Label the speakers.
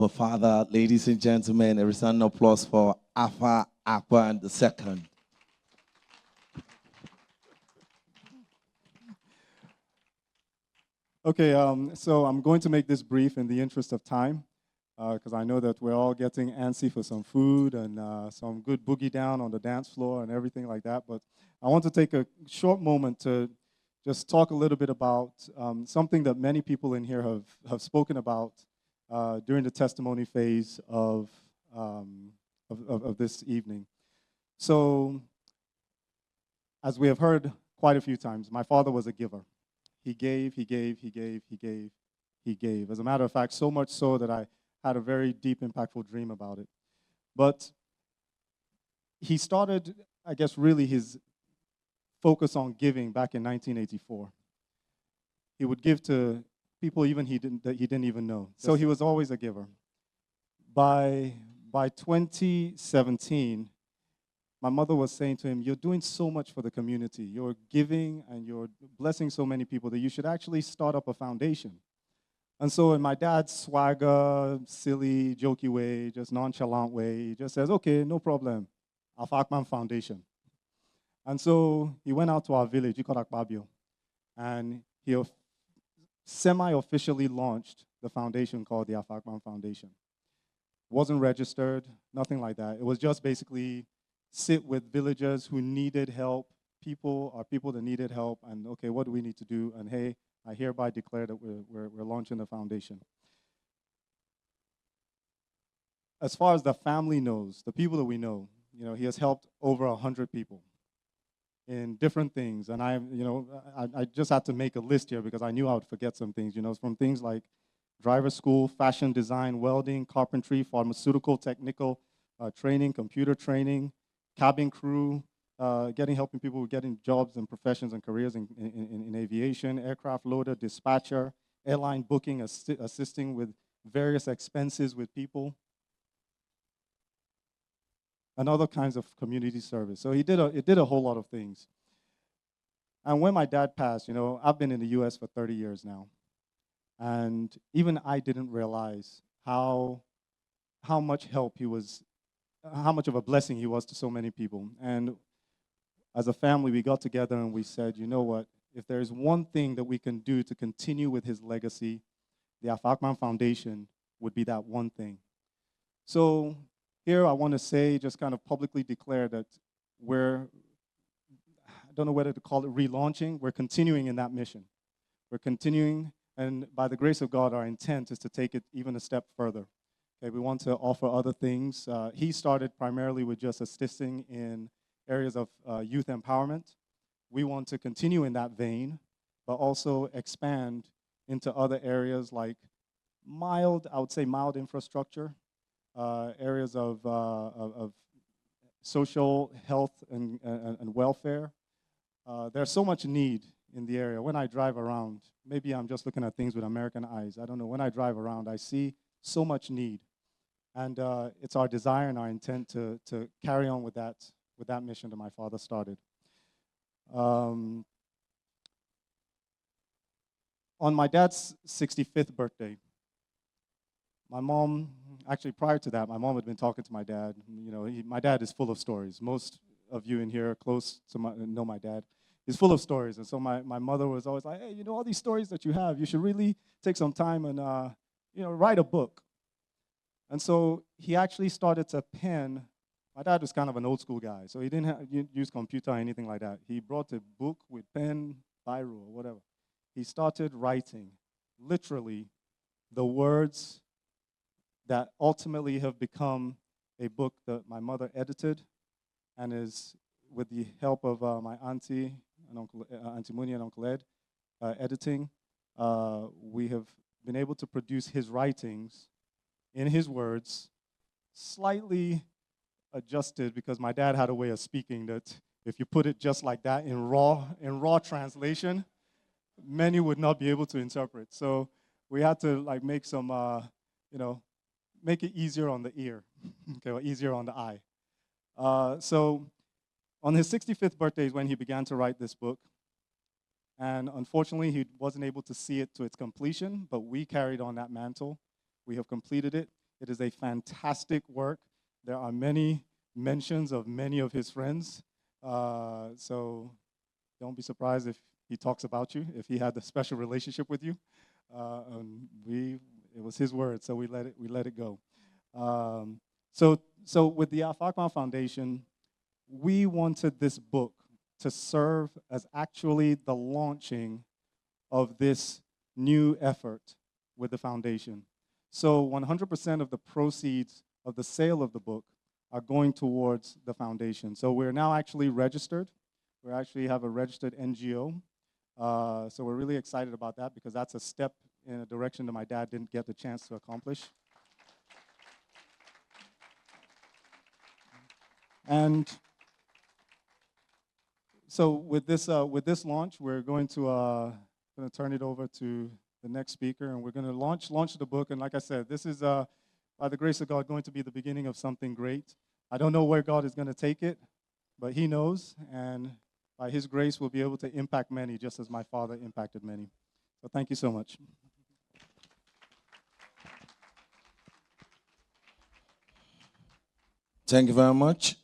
Speaker 1: Our Father, ladies and gentlemen, a resounding applause for Afaha Akpan II.
Speaker 2: Okay, so I'm going to make this brief in the interest of time, because I know that we're all getting antsy for some food and some good boogie down on the dance floor and everything like that. But I want to take a short moment to just talk a little bit about something that many people in here have spoken about during the testimony phase of this evening. So, as we have heard quite a few times, my father was a giver. He gave, he gave, he gave, he gave, he gave. As a matter of fact, so much so that I had a very deep, impactful dream about it. But he started, I guess, really his focus on giving back in 1984. He would give to people that he didn't even know. So he was always a giver. By 2017, my mother was saying to him, "You're doing so much for the community. You're giving and you're blessing so many people that you should actually start up a foundation." And so in my dad's swagger, silly, jokey way, just nonchalant way, he just says, "Okay, no problem. Afaha Akpan Foundation." And so he went out to our village, Ikorakbabio, and he semi-officially launched the foundation called the Afaha Akpan Foundation. Wasn't registered, nothing like that. It was just basically sit with villagers who needed help, people that needed help, and okay, what do we need to do? And hey, I hereby declare that we're launching the foundation. As far as the family knows, the people that we know, he has helped over 100 people in different things. And I just had to make a list here because I knew I would forget some things, from things like driver school, fashion design, welding, carpentry, pharmaceutical, technical training, computer training, cabin crew, helping people getting jobs and professions and careers in aviation, aircraft loader, dispatcher, airline booking, assisting with various expenses with people, and other kinds of community service. So it did a whole lot of things. And when my dad passed, I've been in the US for 30 years now. And even I didn't realize how much help he was, how much of a blessing he was to so many people. And as a family, we got together and we said, you know what, if there's one thing that we can do to continue with his legacy, the Afaha Akpan Foundation would be that one thing. So here I want to say, just kind of publicly declare that I don't know whether to call it relaunching, we're continuing in that mission. We're continuing, and by the grace of God, our intent is to take it even a step further. Okay, we want to offer other things. He started primarily with just assisting in areas of youth empowerment. We want to continue in that vein, but also expand into other areas like I would say mild infrastructure, areas of social health and welfare. There's so much need in the area. When I drive around, maybe I'm just looking at things with American eyes. I don't know. When I drive around, I see so much need. And it's our desire and our intent to carry on with that mission that my father started. On my dad's 65th birthday, my mom, actually prior to that, my mom had been talking to my dad. My dad is full of stories. Most of you in here close to know my dad. He's full of stories. And so my mother was always like, hey, all these stories that you have, you should really take some time and, write a book. And so he actually started to pen. My dad was kind of an old school guy, so he didn't use computer or anything like that. He brought a book with pen, biro, or whatever. He started writing, literally, the words that ultimately have become a book that my mother edited and is, with the help of my auntie and Auntie Muni and Uncle Ed, editing, we have been able to produce his writings in his words, slightly adjusted because my dad had a way of speaking that if you put it just like that in raw translation, many would not be able to interpret. So we had to make some, make it easier on the ear, okay, or easier on the eye. So on his 65th birthday is when he began to write this book. And unfortunately, he wasn't able to see it to its completion, but we carried on that mantle. We have completed it. It is a fantastic work. There are many mentions of many of his friends. So don't be surprised if he talks about you, if he had a special relationship with you. It was his word, so we let it go. So with the Afaha Akpan Foundation, we wanted this book to serve as actually the launching of this new effort with the foundation. So 100% of the proceeds of the sale of the book are going towards the foundation. So we're now actually registered. We actually have a registered NGO. So we're really excited about that because that's a step in a direction that my dad didn't get the chance to accomplish. And so with this launch, we're going to turn it over to the next speaker, and we're going to launch the book. And like I said, this is by the grace of God going to be the beginning of something great. I don't know where God is going to take it, but He knows, and by His grace, we'll be able to impact many, just as my father impacted many. So thank you so much.
Speaker 1: Thank you very much.